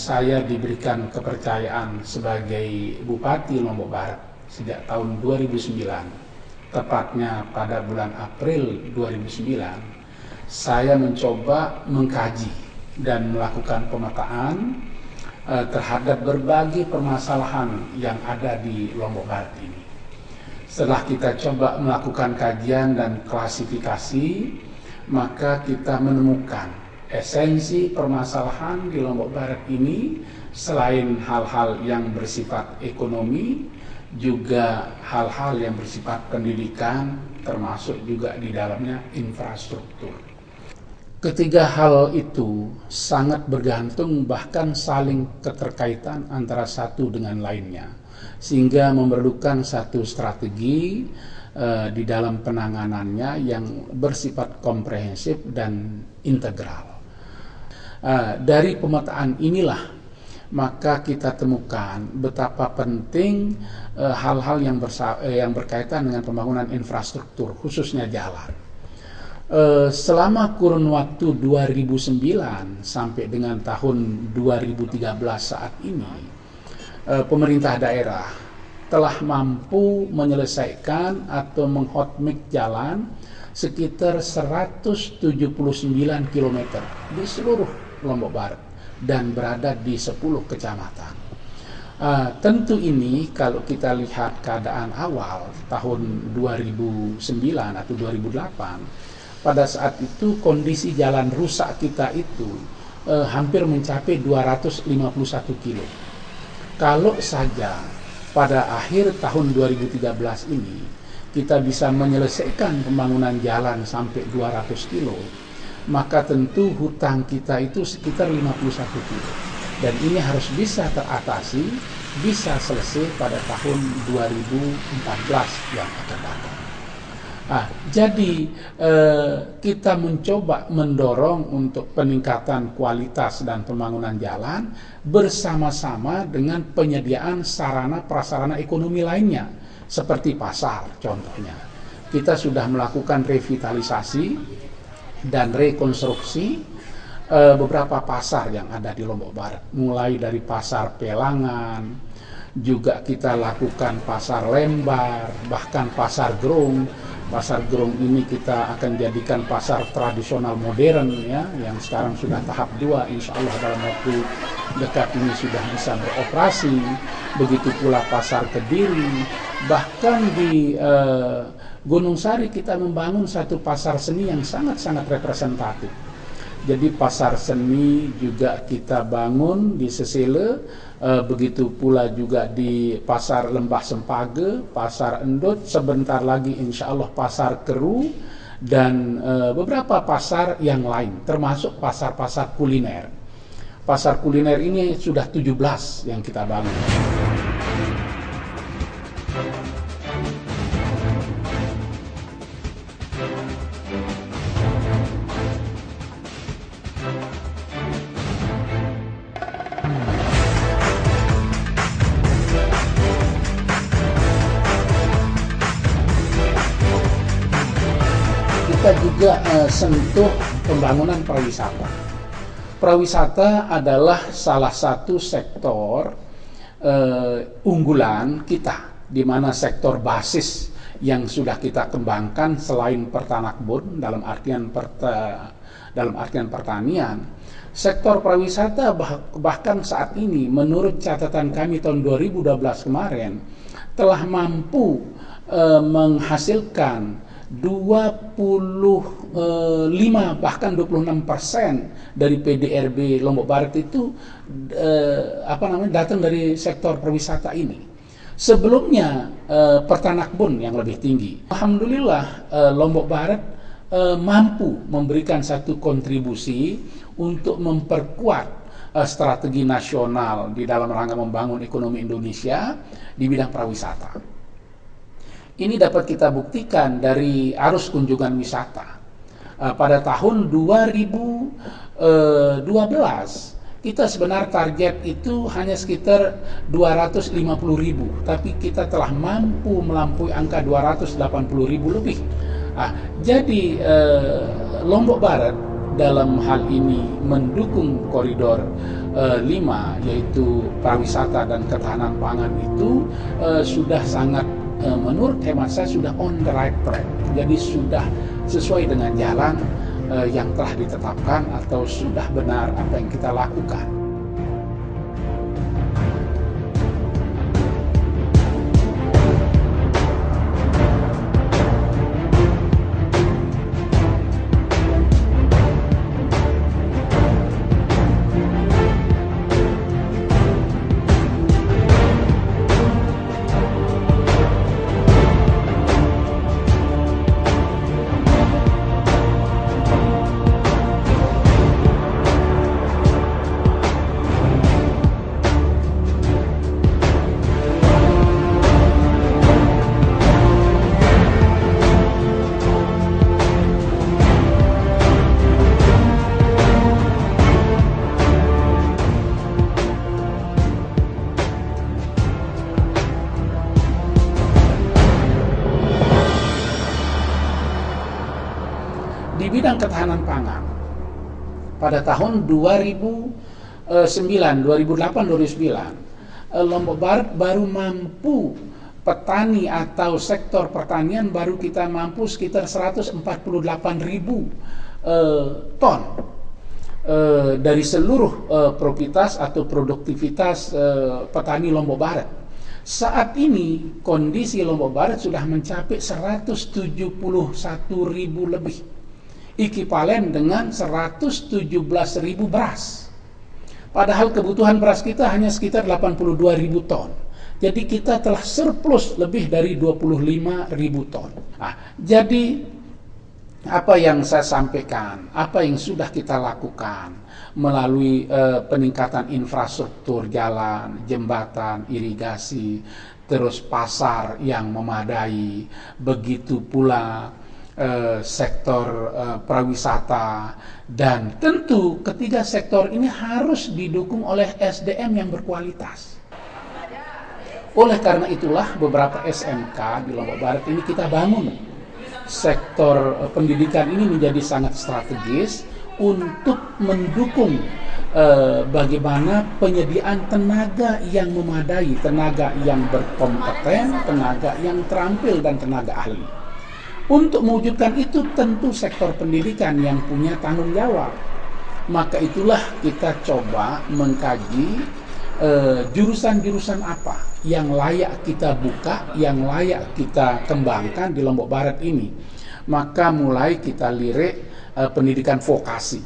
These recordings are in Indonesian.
saya diberikan kepercayaan sebagai Bupati Lombok Barat sejak tahun 2009, tepatnya pada bulan April 2009, saya mencoba mengkaji dan melakukan pemetaan terhadap berbagai permasalahan yang ada di Lombok Barat ini. Setelah kita coba melakukan kajian dan klasifikasi, maka kita menemukan esensi permasalahan di Lombok Barat ini selain hal-hal yang bersifat ekonomi, juga hal-hal yang bersifat pendidikan, termasuk juga di dalamnya infrastruktur. Ketiga hal itu sangat bergantung, bahkan saling keterkaitan antara satu dengan lainnya, sehingga memerlukan satu strategi di dalam penanganannya yang bersifat komprehensif dan integral. Dari pemetaan inilah maka kita temukan betapa penting hal-hal yang berkaitan dengan pembangunan infrastruktur, khususnya jalan. Selama kurun waktu 2009 sampai dengan tahun 2013 saat ini, pemerintah daerah telah mampu menyelesaikan atau menghotmik jalan sekitar 179 km di seluruh Lombok Barat dan berada di 10 kecamatan. Tentu ini kalau kita lihat keadaan awal tahun 2009 atau 2008, pada saat itu kondisi jalan rusak kita itu hampir mencapai 251 kilo. Kalau saja pada akhir tahun 2013 ini kita bisa menyelesaikan pembangunan jalan sampai 200 kilo, maka tentu hutang kita itu sekitar 51 kilo. Dan ini harus bisa teratasi, bisa selesai pada tahun 2014 yang akan datang. Jadi kita mencoba mendorong untuk peningkatan kualitas dan pembangunan jalan bersama-sama dengan penyediaan sarana prasarana ekonomi lainnya, seperti pasar contohnya. Kita sudah melakukan revitalisasi dan rekonstruksi beberapa pasar yang ada di Lombok Barat, mulai dari pasar Pelangan, juga kita lakukan pasar Lembar, bahkan pasar Grung. Pasar Grung ini kita akan jadikan pasar tradisional modern ya, yang sekarang sudah tahap 2, insya Allah dalam waktu dekat ini sudah bisa beroperasi. Begitu pula pasar Kediri, bahkan di Gunung Sari kita membangun satu pasar seni yang sangat-sangat representatif. Jadi pasar seni juga kita bangun di Sesele, begitu pula juga di pasar Lembah Sempage, pasar Endut, sebentar lagi insya Allah pasar Keru, dan beberapa pasar yang lain, termasuk pasar-pasar kuliner. Pasar kuliner ini sudah 17 yang kita bangun. Kita juga sentuh pembangunan pariwisata. Pariwisata adalah salah satu sektor unggulan kita, di mana sektor basis yang sudah kita kembangkan selain pertanakbun dalam artian pertanian. Sektor pariwisata bahkan saat ini menurut catatan kami tahun 2012 kemarin telah mampu menghasilkan 25 bahkan 26% dari PDRB Lombok Barat itu datang dari sektor pariwisata ini. Sebelumnya pertanakbun yang lebih tinggi. Alhamdulillah Lombok Barat mampu memberikan satu kontribusi untuk memperkuat strategi nasional di dalam rangka membangun ekonomi Indonesia di bidang pariwisata. Ini dapat kita buktikan dari arus kunjungan wisata. Pada tahun 2012 kita sebenarnya target itu hanya sekitar 250.000, tapi kita telah mampu melampaui angka 280.000 lebih. Jadi Lombok Barat dalam hal ini mendukung koridor 5, yaitu pariwisata dan ketahanan pangan itu sudah sangat menurut hemat saya sudah on the right track. Jadi sudah sesuai dengan jalan yang telah ditetapkan atau sudah benar apa yang kita lakukan. Di bidang ketahanan pangan, pada tahun 2008-2009, Lombok Barat baru mampu, petani atau sektor pertanian baru kita mampu sekitar 148.000 ton dari seluruh profitas atau produktivitas petani Lombok Barat. Saat ini kondisi Lombok Barat sudah mencapai 171.000 lebih, ekivalen dengan 117.000 beras. Padahal kebutuhan beras kita hanya sekitar 82.000 ton. Jadi kita telah surplus lebih dari 25.000 ton. Jadi apa yang saya sampaikan, apa yang sudah kita lakukan melalui peningkatan infrastruktur jalan, jembatan, irigasi, terus pasar yang memadai, begitu pula sektor pariwisata, dan tentu ketiga sektor ini harus didukung oleh SDM yang berkualitas. Oleh karena itulah beberapa SMK di Lombok Barat ini kita bangun. Sektor pendidikan ini menjadi sangat strategis untuk mendukung bagaimana penyediaan tenaga yang memadai, tenaga yang berkompeten, tenaga yang terampil, dan tenaga ahli. Untuk mewujudkan itu tentu sektor pendidikan yang punya tanggung jawab. Maka itulah kita coba mengkaji jurusan-jurusan apa yang layak kita buka, yang layak kita kembangkan di Lombok Barat ini. Maka mulai kita lirik pendidikan vokasi,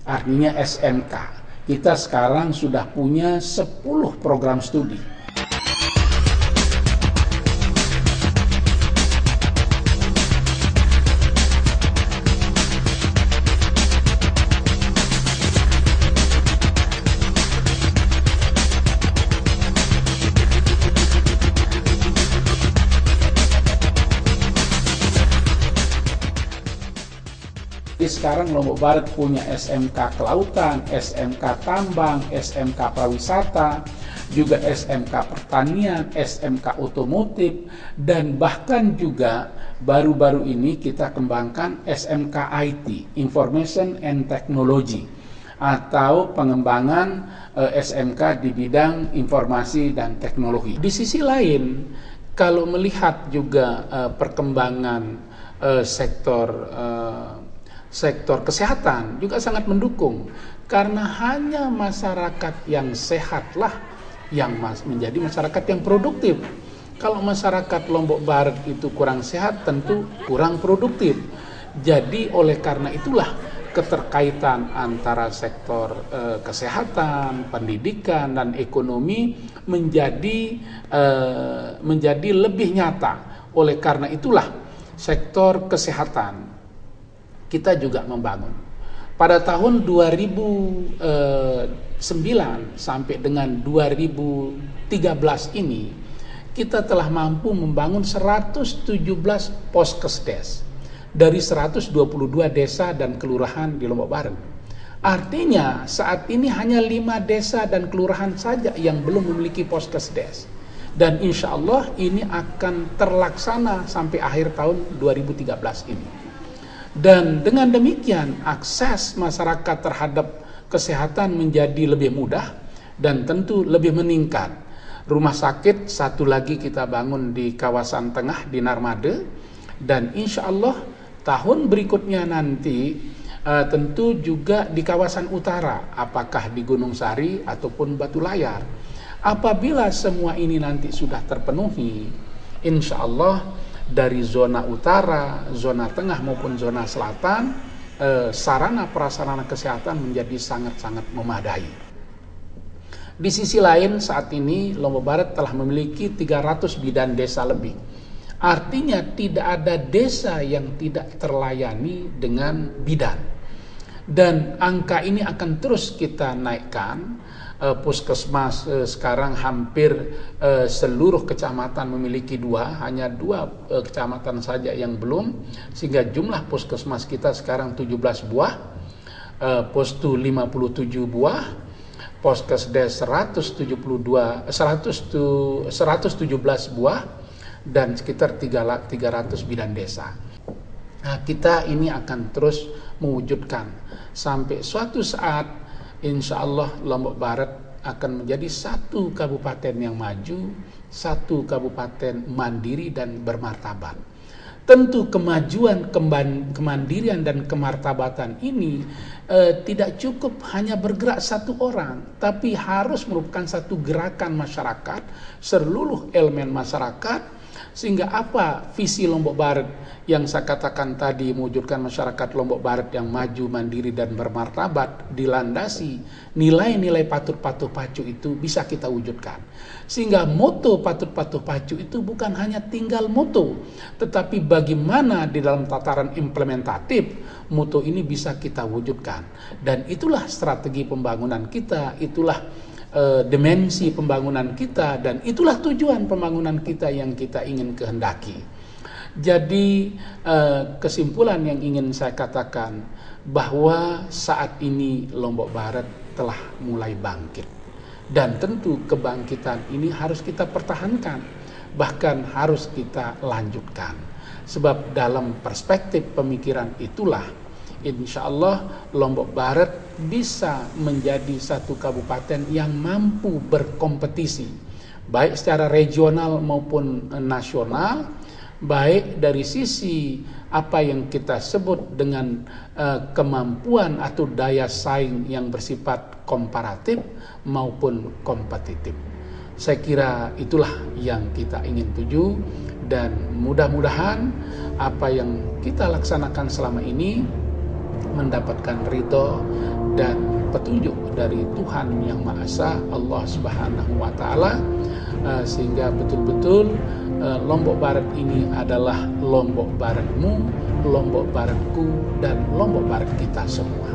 artinya SMK. Kita sekarang sudah punya 10 program studi. Sekarang Lombok Barat punya SMK Kelautan, SMK Tambang, SMK Pariwisata, juga SMK Pertanian, SMK Otomotif, dan bahkan juga baru-baru ini kita kembangkan SMK IT, Information and Technology, atau pengembangan SMK di bidang informasi dan teknologi. Di sisi lain, kalau melihat juga perkembangan sektor kesehatan juga sangat mendukung, karena hanya masyarakat yang sehatlah yang menjadi masyarakat yang produktif. Kalau masyarakat Lombok Barat itu kurang sehat, tentu kurang produktif. Jadi oleh karena itulah keterkaitan antara sektor kesehatan, pendidikan, dan ekonomi menjadi lebih nyata. Oleh karena itulah sektor kesehatan kita juga membangun. Pada tahun 2009 sampai dengan 2013 ini, kita telah mampu membangun 117 poskesdes dari 122 desa dan kelurahan di Lombok Barat. Artinya saat ini hanya 5 desa dan kelurahan saja yang belum memiliki poskesdes. Dan insya Allah ini akan terlaksana sampai akhir tahun 2013 ini. Dan dengan demikian akses masyarakat terhadap kesehatan menjadi lebih mudah dan tentu lebih meningkat. Rumah sakit satu lagi kita bangun di kawasan tengah di Narmada, dan insya Allah tahun berikutnya nanti tentu juga di kawasan utara, apakah di Gunung Sari ataupun Batu Layar. Apabila semua ini nanti sudah terpenuhi, insya Allah dari zona utara, zona tengah maupun zona selatan, sarana prasarana kesehatan menjadi sangat-sangat memadai. Di sisi lain saat ini Lombok Barat telah memiliki 300 bidan desa lebih. Artinya tidak ada desa yang tidak terlayani dengan bidan. Dan angka ini akan terus kita naikkan. Puskesmas sekarang hampir seluruh kecamatan memiliki 2, hanya 2 kecamatan saja yang belum, sehingga jumlah puskesmas kita sekarang 17 buah, postu 57 buah, Poskesdes 117 buah, dan sekitar 300 bidan desa. Nah, kita ini akan terus mewujudkan sampai suatu saat insya Allah Lombok Barat akan menjadi satu kabupaten yang maju, satu kabupaten mandiri dan bermartabat. Tentu kemajuan, kemandirian dan kemartabatan ini tidak cukup hanya bergerak satu orang, tapi harus merupakan satu gerakan masyarakat, seluruh elemen masyarakat. Sehingga apa visi Lombok Barat yang saya katakan tadi, mewujudkan masyarakat Lombok Barat yang maju, mandiri dan bermartabat, dilandasi nilai-nilai patut patuh pacu itu bisa kita wujudkan. Sehingga moto patut patuh pacu itu bukan hanya tinggal moto, tetapi bagaimana di dalam tataran implementatif moto ini bisa kita wujudkan. Dan itulah strategi pembangunan kita, itulah dimensi pembangunan kita, dan itulah tujuan pembangunan kita yang kita ingin kehendaki. Jadi kesimpulan yang ingin saya katakan bahwa saat ini Lombok Barat telah mulai bangkit, dan tentu kebangkitan ini harus kita pertahankan, bahkan harus kita lanjutkan, sebab dalam perspektif pemikiran itulah insya Allah Lombok Barat bisa menjadi satu kabupaten yang mampu berkompetisi, baik secara regional maupun nasional, baik dari sisi apa yang kita sebut dengan kemampuan atau daya saing yang bersifat komparatif maupun kompetitif. Saya kira itulah yang kita ingin tuju, dan mudah-mudahan apa yang kita laksanakan selama ini mendapatkan ridho dan petunjuk dari Tuhan Yang Maha Esa, Allah Subhanahu wa Ta'ala, sehingga betul-betul Lombok Barat ini adalah Lombok Baratmu, Lombok Baratku, dan Lombok Barat kita semua.